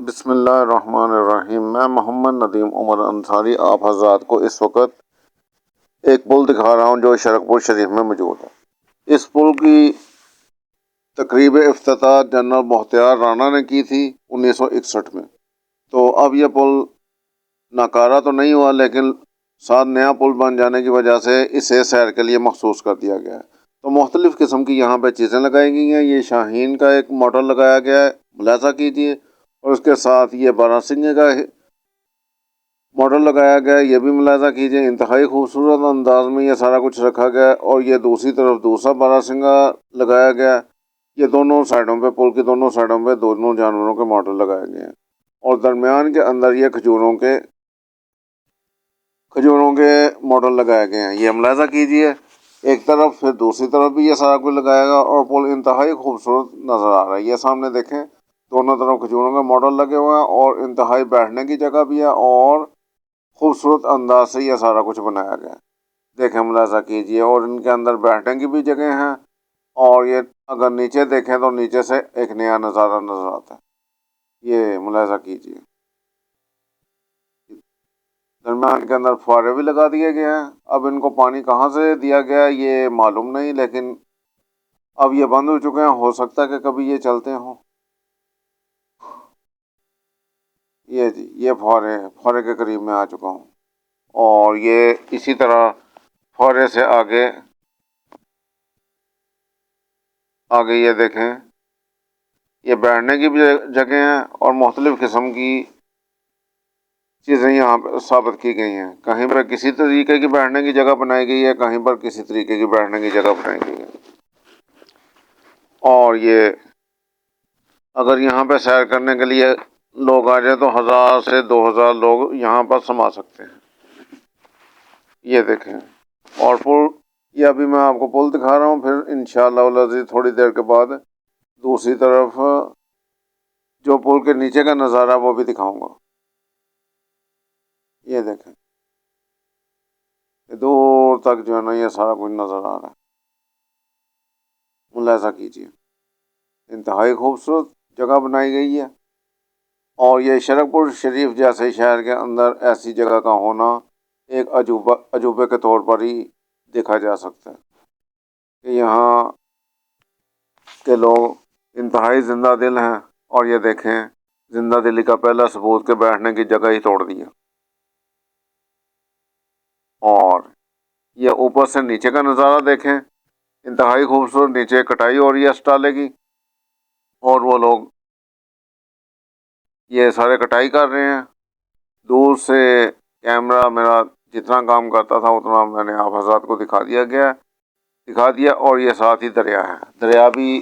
بسم اللہ الرحمن الرحیم۔ میں محمد ندیم عمر انصاری آپ حضرات کو اس وقت ایک پل دکھا رہا ہوں جو شرک پور شریف میں موجود ہے۔ اس پل کی تقریب افتتاح جنرل بختیار رانا نے کی تھی 1961 میں۔ تو اب یہ پل ناکارہ تو نہیں ہوا، لیکن ساتھ نیا پل بن جانے کی وجہ سے اسے سیر کے لیے مخصوص کر دیا گیا ہے۔ تو مختلف قسم کی یہاں پہ چیزیں لگائی گئی ہیں۔ یہ شاہین کا ایک ماڈل لگایا گیا ہے، ملاحظہ کیجیے، اور اس کے ساتھ یہ باراسنگے کا ماڈل لگایا گیا ہے، یہ بھی ملاحظہ کیجیے۔ انتہائی خوبصورت انداز میں یہ سارا کچھ رکھا گیا ہے، اور یہ دوسری طرف دوسرا باراسنگا لگایا گیا ہے۔ یہ دونوں سائڈوں پہ، پل کی دونوں سائڈوں پہ دونوں جانوروں کے ماڈل لگائے گئے ہیں، اور درمیان کے اندر یہ کھجوروں کے ماڈل لگائے گئے ہیں، یہ ملاحظہ کیجیے۔ ایک طرف پھر دوسری طرف بھی یہ سارا کچھ لگایا گا، اور پل انتہائی خوبصورت نظر آ رہا ہے۔ یہ سامنے دیکھیں، دونوں طرف کھجوروں کے ماڈل لگے ہوئے ہیں، اور انتہائی بیٹھنے کی جگہ بھی ہے، اور خوبصورت انداز سے یہ سارا کچھ بنایا گیا ہے۔ دیکھیں، ملاحظہ کیجیے، اور ان کے اندر بیٹھنے کی بھی جگہ ہیں، اور یہ اگر نیچے دیکھیں تو نیچے سے ایک نیا نظارہ نظر آتا ہے، یہ ملاحظہ کیجیے۔ درمیان کے اندر فوارے بھی لگا دیے گئے ہیں۔ اب ان کو پانی کہاں سے دیا گیا ہے یہ معلوم نہیں، لیکن اب یہ بند ہو چکے ہیں، ہو سکتا ہے کہ کبھی یہ چلتے ہوں۔ یہ جی، یہ فوارے کے قریب میں آ چکا ہوں، اور یہ اسی طرح فوارے سے آگے یہ دیکھیں، یہ بیٹھنے کی بھی جگہ ہیں، اور مختلف قسم کی چیزیں یہاں پہ ثابت کی گئی ہیں۔ کہیں پر کسی طریقے کی بیٹھنے کی جگہ بنائی گئی ہے، کہیں پر کسی طریقے کی بیٹھنے کی جگہ بنائی گئی ہے۔ اور یہ اگر یہاں پہ سیر کرنے کے لیے لوگ آ جائیں تو 1000 سے 2000 لوگ یہاں پر سما سکتے ہیں، یہ دیکھیں۔ اور پل، یہ ابھی میں آپ کو پل دکھا رہا ہوں، پھر انشاءاللہ العزیز تھوڑی دیر کے بعد دوسری طرف جو پل کے نیچے کا نظارہ وہ بھی دکھاؤں گا۔ یہ دیکھیں، دور تک جو ہے نا یہ سارا کچھ نظر آ رہا ہے، ملاحظہ کیجیے۔ انتہائی خوبصورت جگہ بنائی گئی ہے، اور یہ شرک پور شریف جیسے شہر کے اندر ایسی جگہ کا ہونا ایک عجوبے کے طور پر ہی دیکھا جا سکتا ہے، کہ یہاں کے لوگ انتہائی زندہ دل ہیں۔ اور یہ دیکھیں، زندہ دلی کا پہلا ثبوت کہ بیٹھنے کی جگہ ہی توڑ دیا۔ اور یہ اوپر سے نیچے کا نظارہ دیکھیں، انتہائی خوبصورت۔ نیچے کٹائی ہو رہی ہے اسٹالے کی، اور وہ لوگ یہ سارے کٹائی کر رہے ہیں۔ دور سے کیمرہ میرا جتنا کام کرتا تھا اتنا میں نے آپ حضرات کو دکھا دیا، اور یہ ساتھ ہی دریا ہے، دریا بھی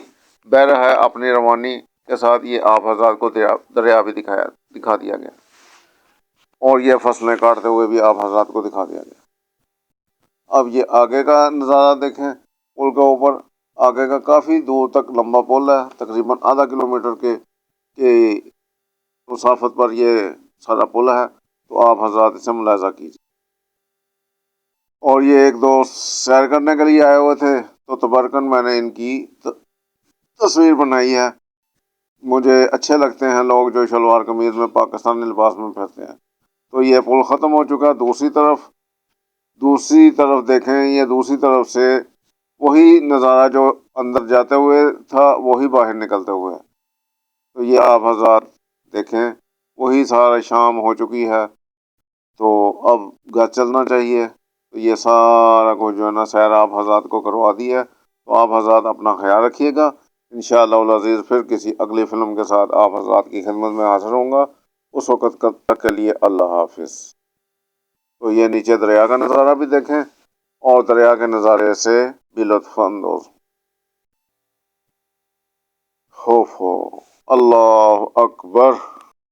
بہہ رہا ہے اپنی روانی کے ساتھ۔ یہ آپ حضرات کو دریا بھی دکھا دیا گیا، اور یہ فصلیں کاٹتے ہوئے بھی آپ حضرات کو دکھا دیا گیا۔ اب یہ آگے کا نظارہ دیکھیں، پل کے اوپر آگے کا کافی دور تک لمبا پل ہے، تقریباً آدھا کلومیٹر کے مسافت پر یہ سارا پل ہے۔ تو آپ حضرات اسے ملاحظہ کیجیے۔ اور یہ ایک دوست سیر کرنے کے لیے آئے ہوئے تھے، تو تبرکن میں نے ان کی تصویر بنائی ہے۔ مجھے اچھے لگتے ہیں لوگ جو شلوار قمیض میں پاکستانی لباس میں پھرتے ہیں۔ تو یہ پل ختم ہو چکا ہے۔ دوسری طرف دیکھیں، یہ دوسری طرف سے وہی نظارہ جو اندر جاتے ہوئے تھا وہی باہر نکلتے ہوئے ہے۔ تو یہ آپ حضرات دیکھیں، وہی سارا شام ہو چکی ہے، تو اب گھر چلنا چاہیے۔ تو یہ سارا کچھ جو ہے نا سیر آپ حضرات کو کروا دی ہے۔ تو آپ حضرات اپنا خیال رکھیے گا۔ انشاءاللہ العزیز پھر کسی اگلی فلم کے ساتھ آپ حضرات کی خدمت میں حاضر ہوں گا۔ اس وقت تک کے لیے اللہ حافظ۔ تو یہ نیچے دریا کا نظارہ بھی دیکھیں، اور دریا کے نظارے سے بھی لطف اندوز ہو۔ اللہ اکبر۔